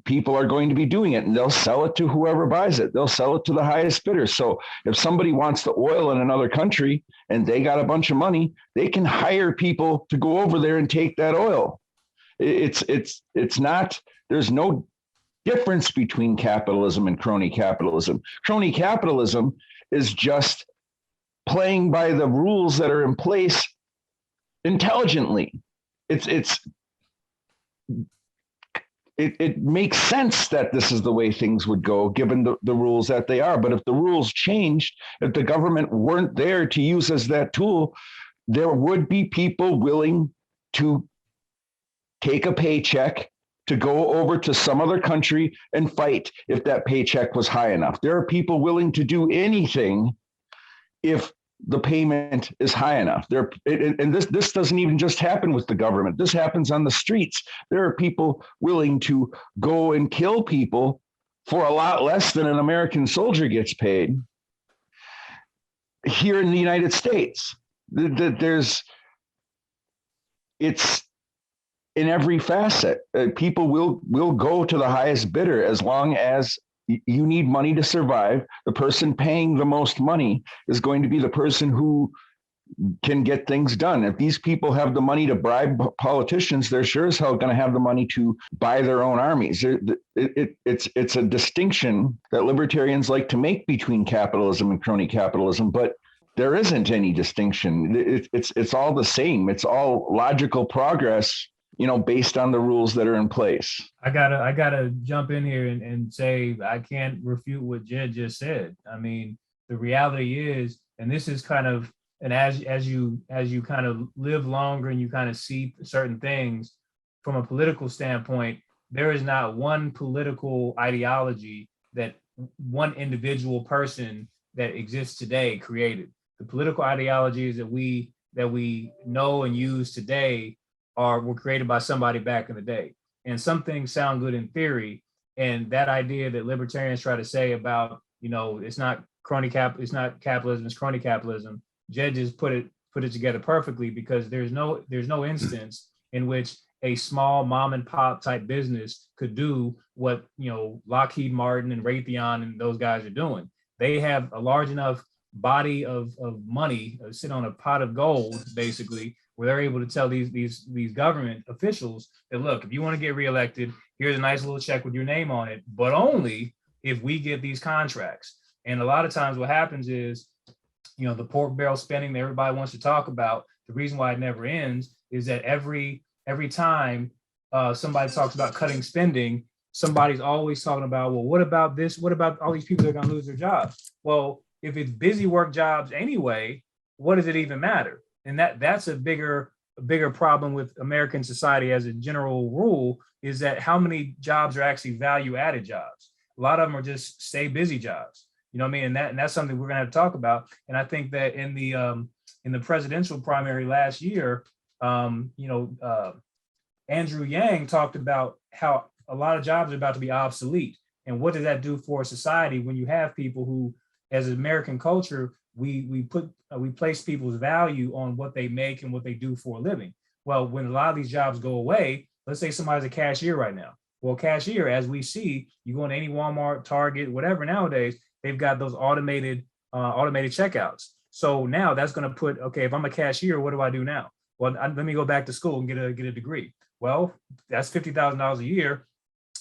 C: people are going to be doing it, and they'll sell it to whoever buys it. They'll sell it to the highest bidder. So if somebody wants the oil in another country and they got a bunch of money, they can hire people to go over there and take that oil. It's not, there's no difference between capitalism and crony capitalism. Crony capitalism is just playing by the rules that are in place intelligently. It makes sense that this is the way things would go, given the rules that they are. But if the rules changed, if the government weren't there to use as that tool, there would be people willing to take a paycheck to go over to some other country and fight if that paycheck was high enough. There are people willing to do anything if the payment is high enough. And this doesn't even just happen with the government. This happens on the streets. There are people willing to go and kill people for a lot less than an American soldier gets paid here in the United States. It's in every facet. People will go to the highest bidder as long as you need money to survive. The person paying the most money is going to be the person who can get things done. If these people have the money to bribe politicians, they're sure as hell going to have the money to buy their own armies. It's a distinction that libertarians like to make between capitalism and crony capitalism, but there isn't any distinction. It's all the same. It's all logical progress, based on the rules that are in place.
D: I gotta jump in here and say I can't refute what Jed just said. I mean, the reality is, and this is kind of, and as you kind of live longer and you kind of see certain things from a political standpoint, there is not one political ideology that one individual person that exists today created. The political ideologies that we know and use today were created by somebody back in the day. And some things sound good in theory. And that idea that libertarians try to say about, it's not capitalism, it's crony capitalism. Jed just put it together perfectly, because there's no instance in which a small mom and pop type business could do what, Lockheed Martin and Raytheon and those guys are doing. They have a large enough body of money, sit on a pot of gold, basically, where they're able to tell these government officials that, look, if you want to get reelected, here's a nice little check with your name on it, but only if we get these contracts. And a lot of times what happens is, the pork barrel spending that everybody wants to talk about, the reason why it never ends is that every time somebody talks about cutting spending, somebody's always talking about, well, what about this? What about all these people that are going to lose their jobs? Well, if it's busy work jobs anyway, what does it even matter? And that's a bigger problem with American society as a general rule, is that how many jobs are actually value added jobs? A lot of them are just stay busy jobs. You know what I mean? And that's something we're gonna have to talk about. And I think that in the presidential primary last year, Andrew Yang talked about how a lot of jobs are about to be obsolete. And what does that do for society when you have people who, as an American culture, we place people's value on what they make and what they do for a living. Well, when a lot of these jobs go away, let's say somebody's a cashier right now. Well, cashier, as we see, you go into any Walmart, Target, whatever nowadays, they've got those automated checkouts. So now that's going to put, okay, if I'm a cashier, what do I do now? Well, let me go back to school and get a degree. Well, that's $50,000 a year.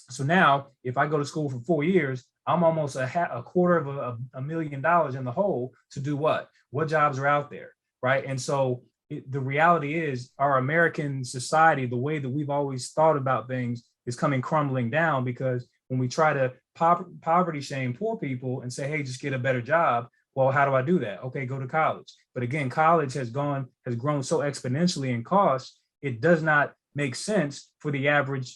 D: So now if I go to school for 4 years, I'm almost a quarter of $1 million in the hole to do what? What jobs are out there, right? And so the reality is, our American society, the way that we've always thought about things, is coming crumbling down, because when we try to poverty shame poor people and say, hey, just get a better job, well, how do I do that? Okay, go to college. But again, college has grown so exponentially in cost, it does not make sense for the average,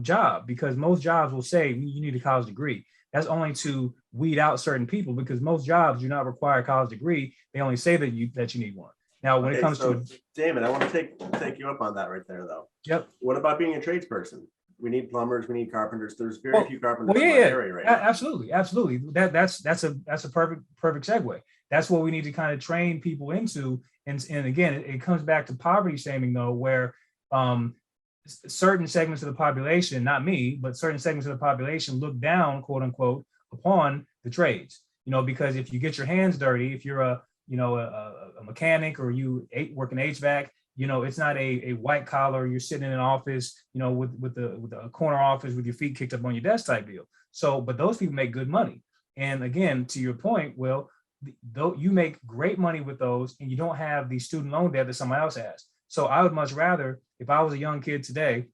D: job, because most jobs will say you need a college degree. That's only to weed out certain people, because most jobs do not require a college degree. They only say that you need one. Now, when it comes to
G: Damon, I want to take you up on that right there, though.
D: Yep.
G: What about being a tradesperson? We need plumbers. We need carpenters. There's very few carpenters in my area right now.
D: Absolutely. That's a perfect segue. That's what we need to kind of train people into. And again, it comes back to poverty shaming, though, where certain segments of the population, not me, but certain segments of the population look down, quote unquote, upon the trades. Because if you get your hands dirty, if you're a mechanic, or you work in HVAC, it's not a white collar, you're sitting in an office, with a corner office with your feet kicked up on your desk type deal. So, but those people make good money. And again, to your point, Will, though you make great money with those, and you don't have the student loan debt that somebody else has. So I would much rather, if I was a young kid today,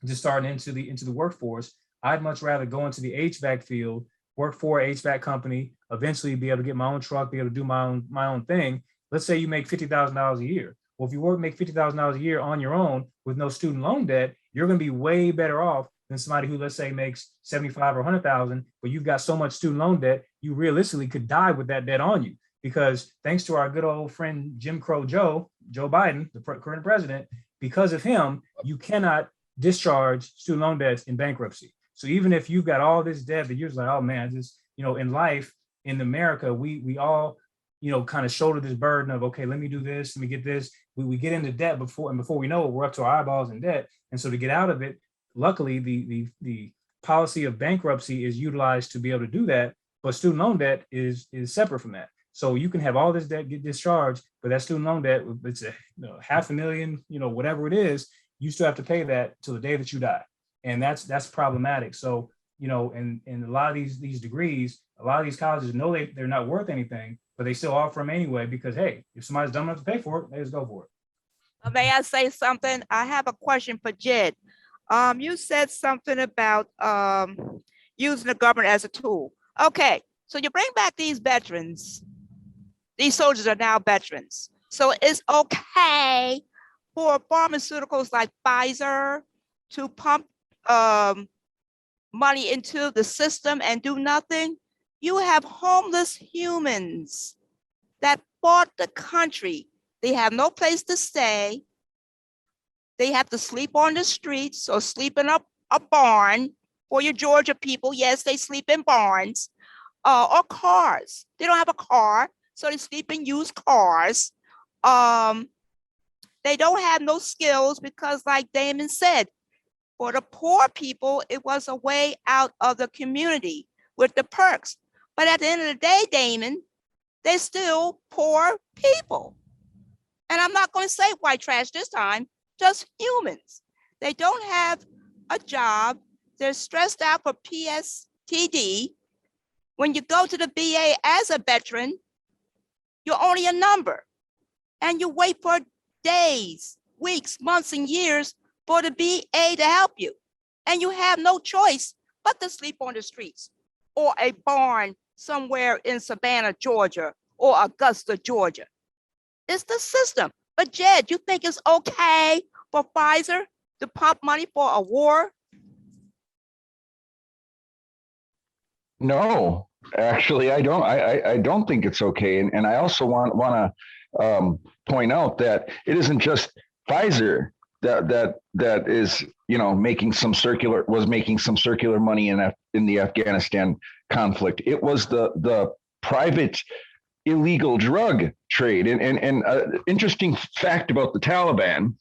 D: just starting into the workforce, I'd much rather go into the HVAC field, work for an HVAC company, eventually be able to get my own truck, be able to do my own thing. Let's say you make $50,000 a year. Well, if you make $50,000 a year on your own with no student loan debt, you're going to be way better off than somebody who, let's say, makes 75 or 100,000, but you've got so much student loan debt, you realistically could die with that debt on you. Because thanks to our good old friend Jim Crow Joe Biden, the current president, because of him, you cannot discharge student loan debts in bankruptcy. So even if you've got all this debt that you're just like, oh man, just, in life, in America, we all, kind of shoulder this burden of, okay, let me do this, let me get this. We get into debt before we know it, we're up to our eyeballs in debt. And so to get out of it, luckily the policy of bankruptcy is utilized to be able to do that, but student loan debt is separate from that. So you can have all this debt get discharged, but that student loan debt, it's $500,000, whatever it is, you still have to pay that till the day that you die. And that's problematic. So, and a lot of these degrees, a lot of these colleges know they're not worth anything, but they still offer them anyway, because hey, if somebody's dumb enough to pay for it, they just go for it.
F: May I say something? I have a question for Jed. You said something about using the government as a tool. Okay, so you bring back these veterans. These soldiers are now veterans. So it's okay for pharmaceuticals like Pfizer to pump money into the system and do nothing. You have homeless humans that fought the country. They have no place to stay. They have to sleep on the streets or sleep in a barn. For your Georgia people, yes, they sleep in barns or cars. They don't have a car, so they sleep in used cars. They don't have no skills because, like Damon said, for the poor people, it was a way out of the community with the perks. But at the end of the day, Damon, they're still poor people. And I'm not going to say white trash this time, just humans. They don't have a job. They're stressed out for PSTD. When you go to the VA as a veteran, you're only a number. And you wait for days, weeks, months, and years for the VA to help you. And you have no choice but to sleep on the streets or a barn somewhere in Savannah, Georgia, or Augusta, Georgia. It's the system. But Jed, you think it's okay for Pfizer to pump money for a war?
C: No, actually, I don't. I don't think it's okay. And I also want to point out that it isn't just Pfizer that is making some circular money in the Afghanistan conflict. It was the private illegal drug trade. And interesting fact about the Taliban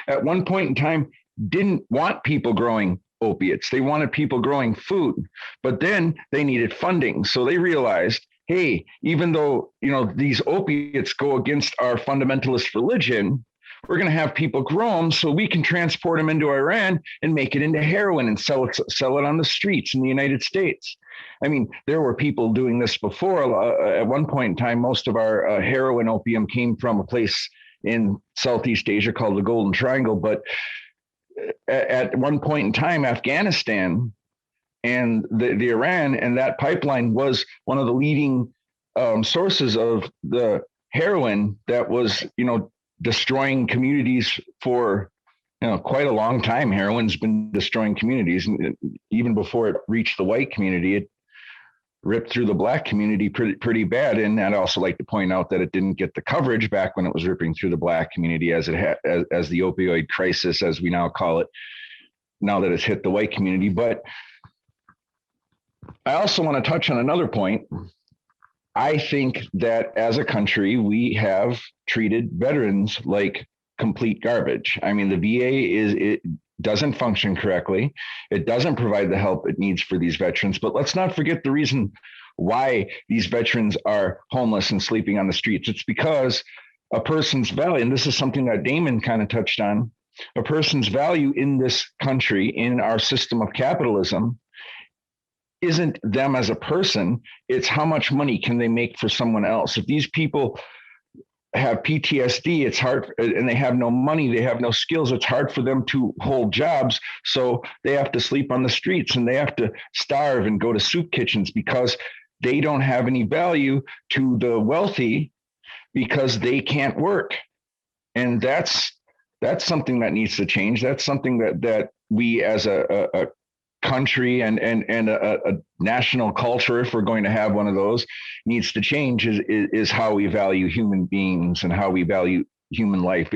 C: at one point in time didn't want people growing opiates. They wanted people growing food, but then they needed funding. So they realized, hey, even though, these opiates go against our fundamentalist religion, we're going to have people grow them so we can transport them into Iran and make it into heroin and sell it on the streets in the United States. I mean, there were people doing this before. At one point in time, most of our heroin opium came from a place in Southeast Asia called the Golden Triangle. But at one point in time, Afghanistan and the Iran and that pipeline was one of the leading sources of the heroin that was, destroying communities for quite a long time. Heroin's been destroying communities, and even before it reached the white community, it ripped through the black community pretty bad. And I'd also like to point out that it didn't get the coverage back when it was ripping through the black community as as the opioid crisis, as we now call it, now that it's hit the white community. But I also want to touch on another point. I think that as a country, we have treated veterans like complete garbage. I mean, the VA it doesn't function correctly. It doesn't provide the help it needs for these veterans. But let's not forget the reason why these veterans are homeless and sleeping on the streets. It's because a person's value, and this is something that Damon kind of touched on, a person's value in this country, in our system of capitalism, isn't them as a person, it's how much money can they make for someone else. If these people have PTSD, it's hard, and they have no money, they have no skills, it's hard for them to hold jobs. So they have to sleep on the streets and they have to starve and go to soup kitchens because they don't have any value to the wealthy because they can't work. And that's something that needs to change. That's something that we as a country and a national culture, if we're going to have one of those, needs to change is how we value human beings and how we value human life.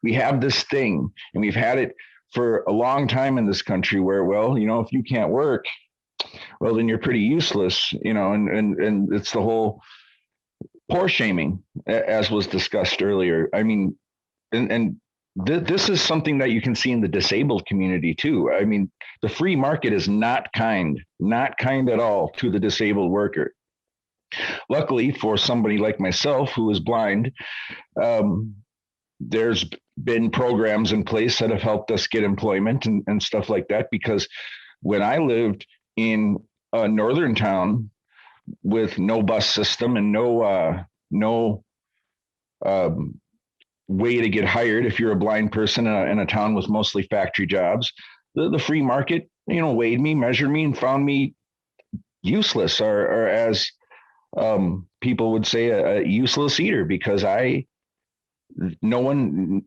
C: We have this thing, and we've had it for a long time in this country where, well, you know, if you can't work, well, then you're pretty useless, you know, and it's the whole poor shaming, as was discussed earlier. I mean, this is something that you can see in the disabled community too. I mean, the free market is not kind at all to the disabled worker. Luckily for somebody like myself who is blind, there's been programs in place that have helped us get employment and stuff like that. Because when I lived in a northern town with no bus system and no way to get hired if you're a blind person in a town with mostly factory jobs, the free market, you know, weighed me, measured me, and found me useless, or as people would say, a useless eater, because no one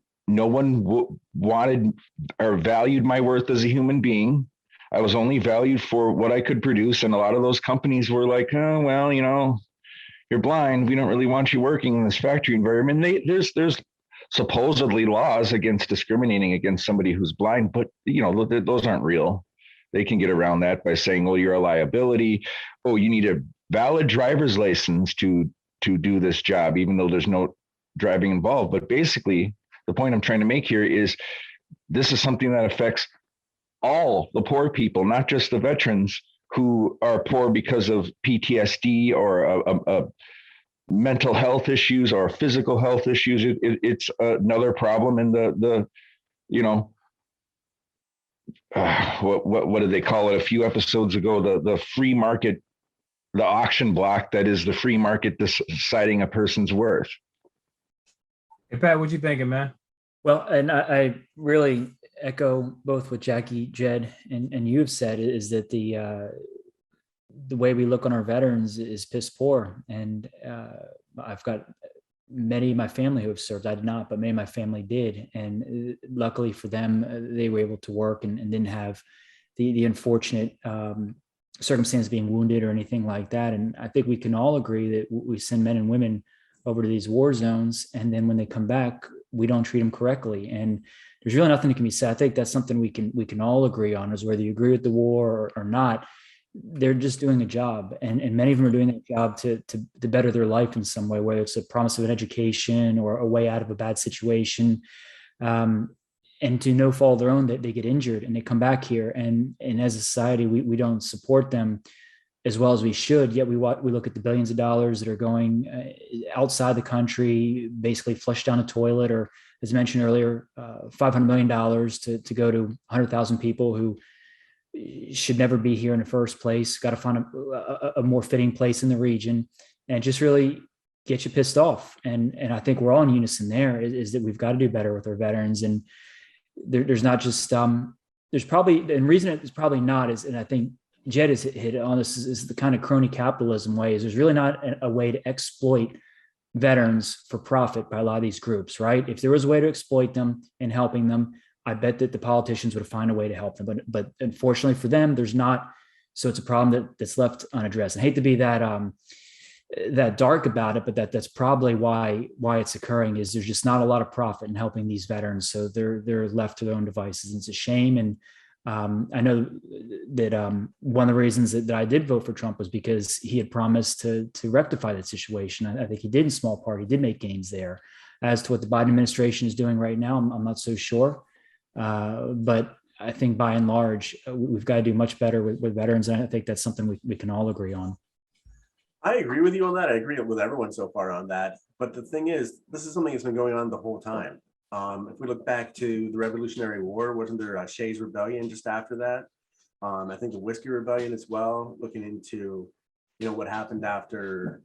C: wanted or valued my worth as a human being. I was only valued for what I could produce. And a lot of those companies were like, oh, well, you know, you're blind. We don't really want you working in this factory environment. There's supposedly laws against discriminating against somebody who's blind, but, you know, those aren't real. They can get around that by saying, well, you're a liability. Oh, you need a valid driver's license to do this job, even though there's no driving involved. But basically, the point I'm trying to make here is this is something that affects all the poor people, not just the veterans who are poor because of PTSD or mental health issues or physical health issues. It's another problem in the you know, what did they call it a few episodes ago? The free market, the auction block that is the free market deciding a person's worth.
D: Hey, Pat, what you thinking, man?
E: Well, and I really echo both what Jackie, Jed, and you have said, is that the way we look on our veterans is piss poor. And I've got many of my family who have served. I did not, but many of my family did. And luckily for them, they were able to work and didn't have the unfortunate circumstance of being wounded or anything like that. And I think we can all agree that we send men and women over to these war zones, and then when they come back, we don't treat them correctly. And there's really nothing that can be said. I think that's something we can all agree on, is whether you agree with the war or not, they're just doing a job. And many of them are doing that job to better their life in some way, whether it's a promise of an education or a way out of a bad situation. And to no fault of their own, that they get injured and they come back here. And as a society, we don't support them as well as we should. Yet we look at the billions of dollars that are going outside the country, basically flush down a toilet, or as mentioned earlier, $500 million to go to 100,000 people who should never be here in the first place. Got to find a more fitting place in the region, and just really get you pissed off. And I think we're all in unison there, is that we've got to do better with our veterans. And there's not just, there's probably, and reason it's probably not is, and I think Jed has hit on this, is the kind of crony capitalism way, is there's really not a way to exploit veterans for profit by a lot of these groups, right? If there was a way to exploit them and helping them, I bet that the politicians would find a way to help them. But unfortunately for them, there's not. So it's a problem that's left unaddressed. I hate to be that dark about it, but that's probably why it's occurring, is there's just not a lot of profit in helping these veterans. So they're left to their own devices. And it's a shame. And I know that one of the reasons that I did vote for Trump was because he had promised to rectify that situation. I think he did in small part. He did make gains there. As to what the Biden administration is doing right now, I'm not so sure. But I think by and large, we've got to do much better with veterans. And I think that's something we can all agree on.
G: I agree with you on that. I agree with everyone so far on that. But the thing is, this is something that's been going on the whole time. If we look back to the Revolutionary War, wasn't there a Shays Rebellion just after that? I think the Whiskey Rebellion as well, looking into, what happened after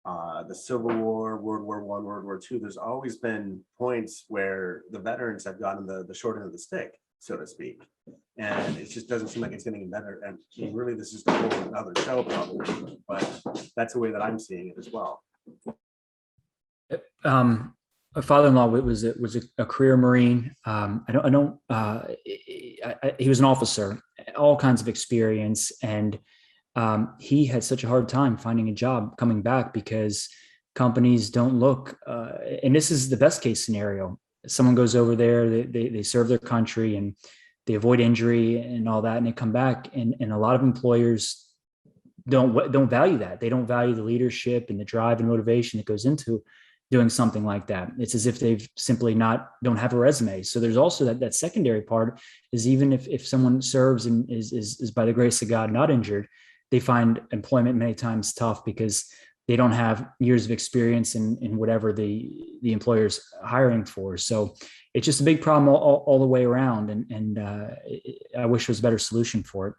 G: the Civil War, World War I, World War II. There's always been points where the veterans have gotten the short end of the stick, so to speak. And it just doesn't seem like it's getting better. And really, this is a whole another show probably, but that's the way that I'm seeing it as well.
E: My father-in-law was a career Marine. He was an officer, all kinds of experience, and he had such a hard time finding a job coming back because companies don't look. And this is the best case scenario. Someone goes over there, they serve their country, and they avoid injury and all that, and they come back, and a lot of employers don't value that. They don't value the leadership and the drive and motivation that goes into doing something like that. It's as if they've simply don't have a resume. So there's also that secondary part is, even if someone serves and is by the grace of God not injured, they find employment many times tough because they don't have years of experience in whatever the employer's hiring for. So it's just a big problem all the way around. And I wish there was a better solution for it.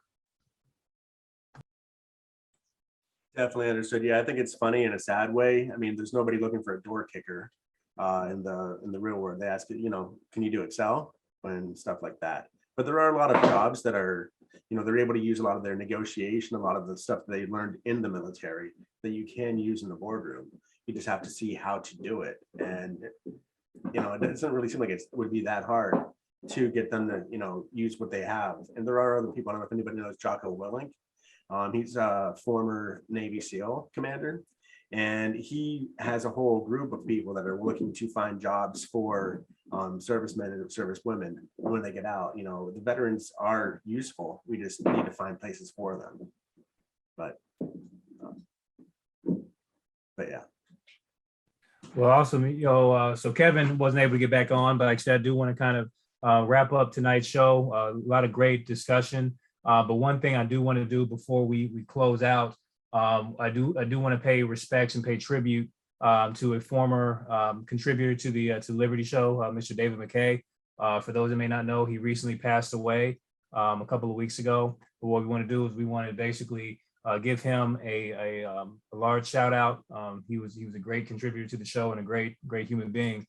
G: Definitely understood. Yeah, I think it's funny in a sad way. I mean, there's nobody looking for a door kicker in the real world. They ask, can you do Excel and stuff like that. But there are a lot of jobs that are, they're able to use a lot of their negotiation, a lot of the stuff they learned in the military that you can use in the boardroom. You just have to see how to do it. And, it doesn't really seem like it would be that hard to get them to, use what they have. And there are other people, I don't know if anybody knows Jocko Willink. He's a former Navy SEAL commander, and he has a whole group of people that are looking to find jobs for servicemen and servicewomen when they get out. The veterans are useful. We just need to find places for them. But yeah.
D: Well, awesome. So Kevin wasn't able to get back on, but like I said, I do want to kind of wrap up tonight's show. A lot of great discussion. But one thing I do want to do before we close out, I do want to pay respects and pay tribute to a former contributor to the Liberty Show, Mr. David McKay. For those that may not know, he recently passed away a couple of weeks ago. But what we want to do is we want to basically give him a large shout out. He was a great contributor to the show and a great human being.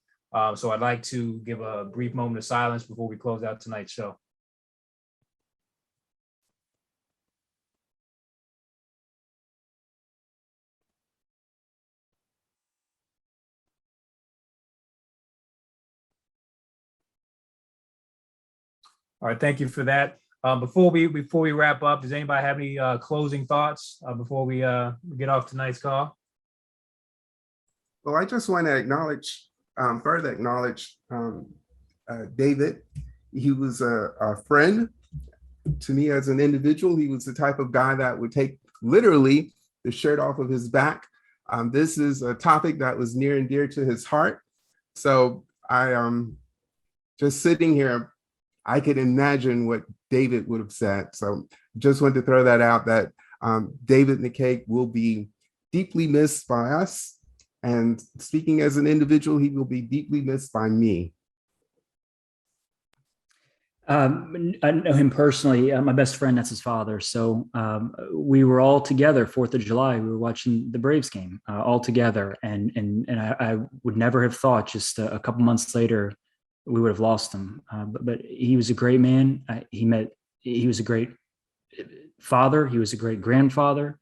D: So I'd like to give a brief moment of silence before we close out tonight's show. All right, thank you for that. Before we wrap up, does anybody have any closing thoughts before we get off tonight's call?
B: Well, I just want to further acknowledge David. He was a friend to me as an individual. He was the type of guy that would take literally the shirt off of his back. This is a topic that was near and dear to his heart. So I just sitting here, I could imagine what David would have said. So just wanted to throw that out, that David McKay will be deeply missed by us. And speaking as an individual, he will be deeply missed by me.
E: I know him personally. My best friend, that's his father. So we were all together 4th of July. We were watching the Braves game all together. And I would never have thought just a couple months later, we would have lost him. But he was a great man. He was a great father. He was a great grandfather.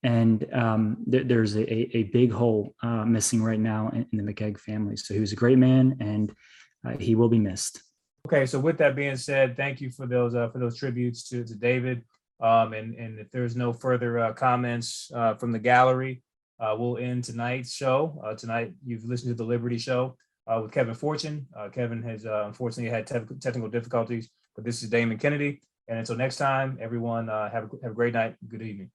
E: And there's a big hole missing right now in the McKay family. So he was a great man, and he will be missed.
D: Okay, so with that being said, thank you for those tributes to David. And if there's no further comments from the gallery, we'll end tonight's show. Tonight, you've listened to the Liberty Show with Kevin Fortune. Kevin has unfortunately had technical difficulties, but this is Damon Kennedy. And until next time, everyone, have a great night. Good evening.